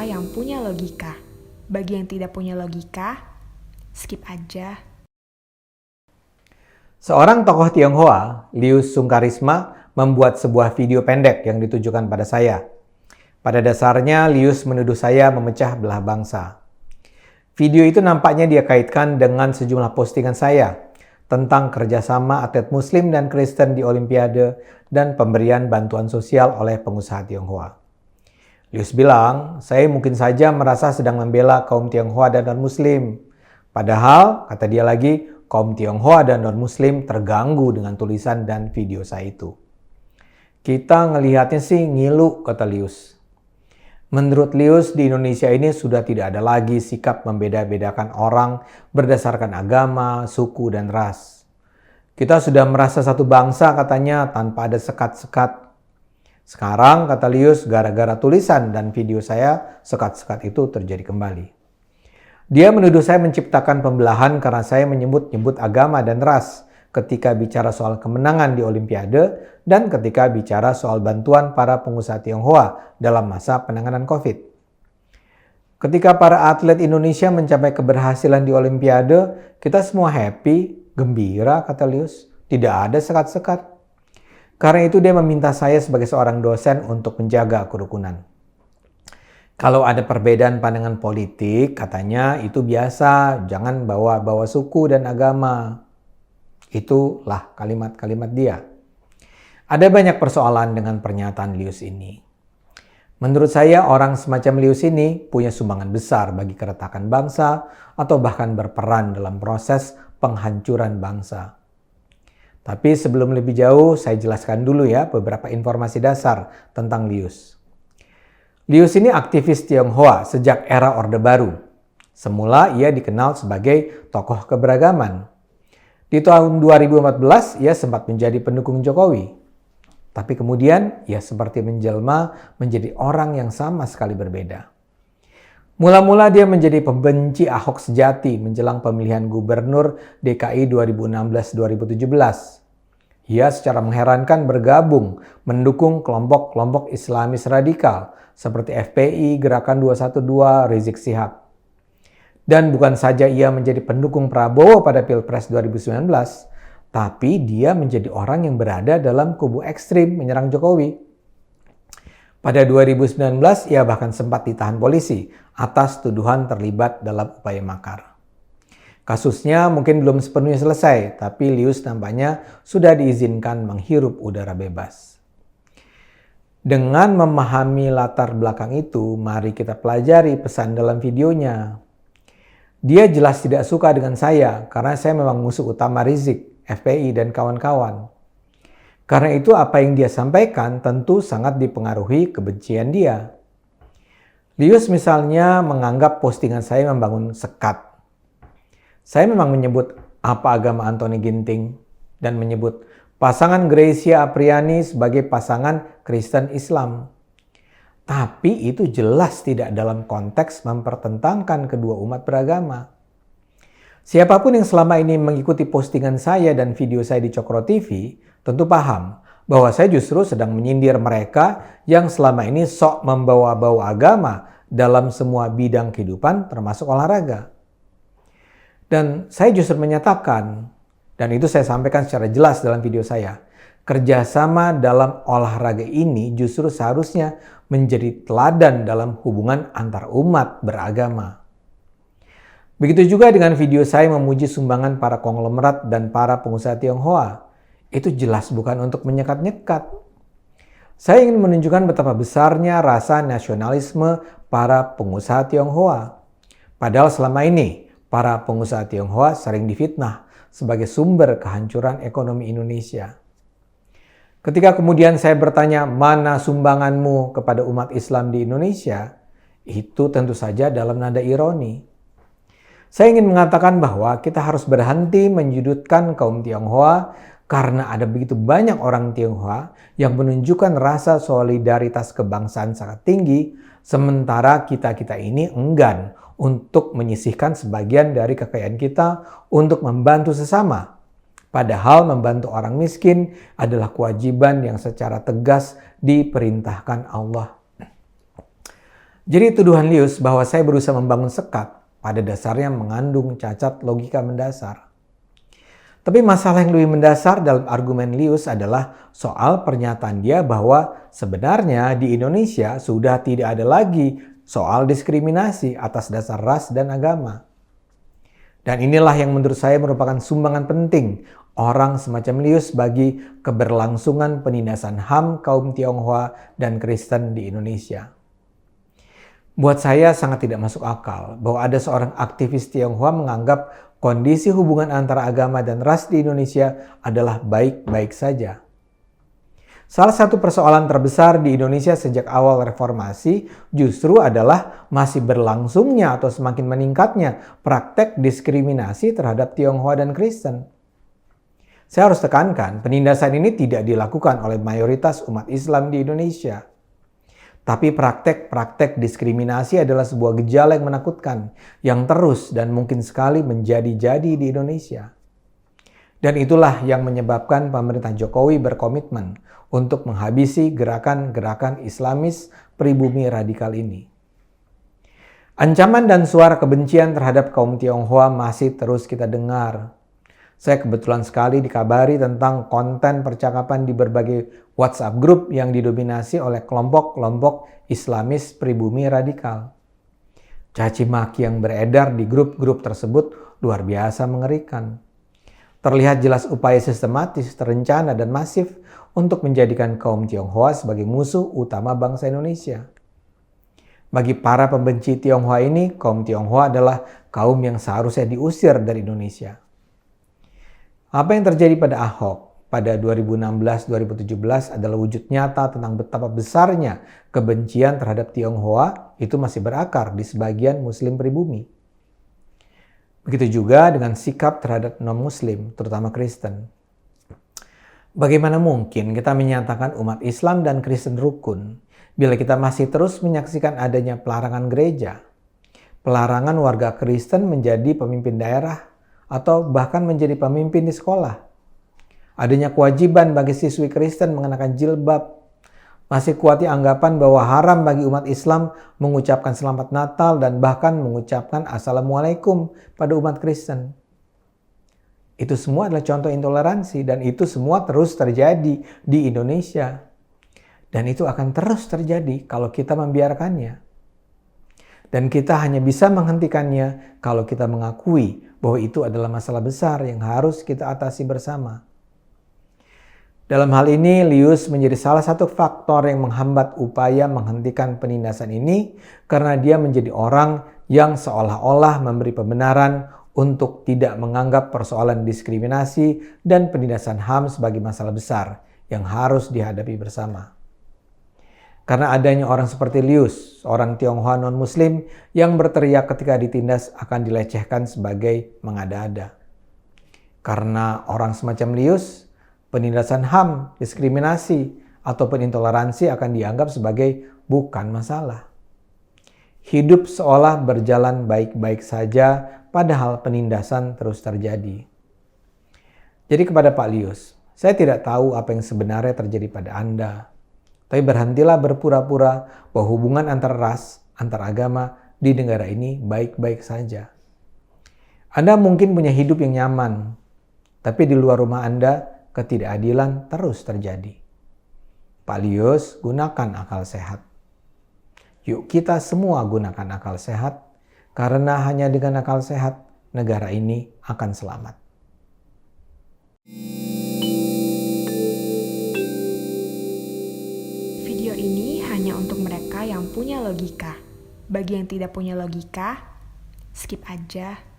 cerita yang punya logika. Bagi yang tidak punya logika, skip aja. Seorang tokoh Tionghoa, Liu Sungkarisma, membuat sebuah video pendek yang ditujukan pada saya. Pada dasarnya, Lius menuduh saya memecah belah bangsa. Video itu nampaknya dia kaitkan dengan sejumlah postingan saya tentang kerjasama atlet Muslim dan Kristen di Olimpiade dan pemberian bantuan sosial oleh pengusaha Tionghoa. Lius bilang, saya mungkin saja merasa sedang membela kaum Tionghoa dan non-Muslim. Padahal, kata dia lagi, kaum Tionghoa dan non-Muslim terganggu dengan tulisan dan video saya itu. Kita ngelihatnya sih ngilu, kata Lius. Menurut Lius, di Indonesia ini sudah tidak ada lagi sikap membeda-bedakan orang berdasarkan agama, suku, dan ras. Kita sudah merasa satu bangsa katanya tanpa ada sekat-sekat. Sekarang, kata Lius, gara-gara tulisan dan video saya, sekat-sekat itu terjadi kembali. Dia menuduh saya menciptakan pembelahan karena saya menyebut-nyebut agama dan ras ketika bicara soal kemenangan di Olimpiade dan ketika bicara soal bantuan para pengusaha Tionghoa dalam masa penanganan COVID. Ketika para atlet Indonesia mencapai keberhasilan di Olimpiade, kita semua happy, gembira, kata Lius. Tidak ada sekat-sekat. Karena itu dia meminta saya sebagai seorang dosen untuk menjaga kerukunan. Kalau ada perbedaan pandangan politik, katanya itu biasa, jangan bawa-bawa suku dan agama. Itulah kalimat-kalimat dia. Ada banyak persoalan dengan pernyataan Lius ini. Menurut saya, orang semacam Lius ini punya sumbangan besar bagi keretakan bangsa atau bahkan berperan dalam proses penghancuran bangsa. Tapi sebelum lebih jauh, saya jelaskan dulu ya beberapa informasi dasar tentang Lius. Lius ini aktivis Tionghoa sejak era Orde Baru. Semula ia dikenal sebagai tokoh keberagaman. Di tahun 2014, ia sempat menjadi pendukung Jokowi. Tapi kemudian, ia seperti menjelma menjadi orang yang sama sekali berbeda. Mula-mula dia menjadi pembenci Ahok sejati menjelang pemilihan gubernur DKI 2016-2017. Ia secara mengherankan bergabung mendukung kelompok-kelompok Islamis radikal seperti FPI, Gerakan 212, Rizik Syihab. Dan bukan saja ia menjadi pendukung Prabowo pada Pilpres 2019, tapi dia menjadi orang yang berada dalam kubu ekstrim menyerang Jokowi. Pada 2019, ia bahkan sempat ditahan polisi atas tuduhan terlibat dalam upaya makar. Kasusnya mungkin belum sepenuhnya selesai, tapi Lius nampaknya sudah diizinkan menghirup udara bebas. Dengan memahami latar belakang itu, mari kita pelajari pesan dalam videonya. Dia jelas tidak suka dengan saya karena saya memang musuh utama Rizik, FPI, dan kawan-kawan. Karena itu apa yang dia sampaikan tentu sangat dipengaruhi kebencian dia. Lius misalnya menganggap postingan saya membangun sekat. Saya memang menyebut apa agama Anthony Ginting dan menyebut pasangan Greysia Apriani sebagai pasangan Kristen Islam. Tapi itu jelas tidak dalam konteks mempertentangkan kedua umat beragama. Siapapun yang selama ini mengikuti postingan saya dan video saya di Cokro TV tentu paham bahwa saya justru sedang menyindir mereka yang selama ini sok membawa-bawa agama dalam semua bidang kehidupan termasuk olahraga. Dan saya justru menyatakan, dan itu saya sampaikan secara jelas dalam video saya, kerjasama dalam olahraga ini justru seharusnya menjadi teladan dalam hubungan antar umat beragama. Begitu juga dengan video saya memuji sumbangan para konglomerat dan para pengusaha Tionghoa. Itu jelas bukan untuk menyekat-nyekat. Saya ingin menunjukkan betapa besarnya rasa nasionalisme para pengusaha Tionghoa. Padahal selama ini, para pengusaha Tionghoa sering difitnah sebagai sumber kehancuran ekonomi Indonesia. Ketika kemudian saya bertanya, mana sumbanganmu kepada umat Islam di Indonesia? Itu tentu saja dalam nada ironi. Saya ingin mengatakan bahwa kita harus berhenti menyudutkan kaum Tionghoa karena ada begitu banyak orang Tionghoa yang menunjukkan rasa solidaritas kebangsaan sangat tinggi, sementara kita-kita ini enggan untuk menyisihkan sebagian dari kekayaan kita untuk membantu sesama. Padahal membantu orang miskin adalah kewajiban yang secara tegas diperintahkan Allah. Jadi tuduhan Lius bahwa saya berusaha membangun sekat pada dasarnya mengandung cacat logika mendasar. Tapi masalah yang lebih mendasar dalam argumen Lius adalah soal pernyataan dia bahwa sebenarnya di Indonesia sudah tidak ada lagi soal diskriminasi atas dasar ras dan agama. Dan inilah yang menurut saya merupakan sumbangan penting orang semacam Lius bagi keberlangsungan penindasan HAM kaum Tionghoa dan Kristen di Indonesia. Buat saya sangat tidak masuk akal bahwa ada seorang aktivis Tionghoa menganggap kondisi hubungan antara agama dan ras di Indonesia adalah baik-baik saja. Salah satu persoalan terbesar di Indonesia sejak awal reformasi justru adalah masih berlangsungnya atau semakin meningkatnya praktek diskriminasi terhadap Tionghoa dan Kristen. Saya harus tekankan, penindasan ini tidak dilakukan oleh mayoritas umat Islam di Indonesia. Tapi praktek-praktek diskriminasi adalah sebuah gejala yang menakutkan, yang terus dan mungkin sekali menjadi-jadi di Indonesia. Dan itulah yang menyebabkan pemerintah Jokowi berkomitmen untuk menghabisi gerakan-gerakan Islamis pribumi radikal ini. Ancaman dan suara kebencian terhadap kaum Tionghoa masih terus kita dengar. Saya kebetulan sekali dikabari tentang konten percakapan di berbagai WhatsApp group yang didominasi oleh kelompok-kelompok Islamis pribumi radikal. Caci maki yang beredar di grup-grup tersebut luar biasa mengerikan. Terlihat jelas upaya sistematis, terencana, dan masif untuk menjadikan kaum Tionghoa sebagai musuh utama bangsa Indonesia. Bagi para pembenci Tionghoa ini, kaum Tionghoa adalah kaum yang seharusnya diusir dari Indonesia. Apa yang terjadi pada Ahok pada 2016-2017 adalah wujud nyata tentang betapa besarnya kebencian terhadap Tionghoa itu masih berakar di sebagian Muslim pribumi. Begitu juga dengan sikap terhadap non-Muslim, terutama Kristen. Bagaimana mungkin kita menyatakan umat Islam dan Kristen rukun bila kita masih terus menyaksikan adanya pelarangan gereja, pelarangan warga Kristen menjadi pemimpin daerah, atau bahkan menjadi pemimpin di sekolah. Adanya kewajiban bagi siswi Kristen mengenakan jilbab. Masih kuatnya anggapan bahwa haram bagi umat Islam mengucapkan selamat Natal dan bahkan mengucapkan Assalamualaikum pada umat Kristen. Itu semua adalah contoh intoleransi dan itu semua terus terjadi di Indonesia. Dan itu akan terus terjadi kalau kita membiarkannya. Dan kita hanya bisa menghentikannya kalau kita mengakui bahwa itu adalah masalah besar yang harus kita atasi bersama. Dalam hal ini, Lius menjadi salah satu faktor yang menghambat upaya menghentikan penindasan ini karena dia menjadi orang yang seolah-olah memberi pembenaran untuk tidak menganggap persoalan diskriminasi dan penindasan HAM sebagai masalah besar yang harus dihadapi bersama. Karena adanya orang seperti Lius, seorang Tionghoa non-Muslim yang berteriak ketika ditindas akan dilecehkan sebagai mengada-ada. Karena orang semacam Lius, penindasan HAM, diskriminasi, ataupun intoleransi akan dianggap sebagai bukan masalah. Hidup seolah berjalan baik-baik saja, padahal penindasan terus terjadi. Jadi kepada Pak Lius, saya tidak tahu apa yang sebenarnya terjadi pada Anda. Tapi berhentilah berpura-pura bahwa hubungan antar ras, antar agama di negara ini baik-baik saja. Anda mungkin punya hidup yang nyaman, tapi di luar rumah Anda ketidakadilan terus terjadi. Pak Lius, gunakan akal sehat. Yuk kita semua gunakan akal sehat, karena hanya dengan akal sehat negara ini akan selamat. Video ini hanya untuk mereka yang punya logika. Bagi yang tidak punya logika, skip aja.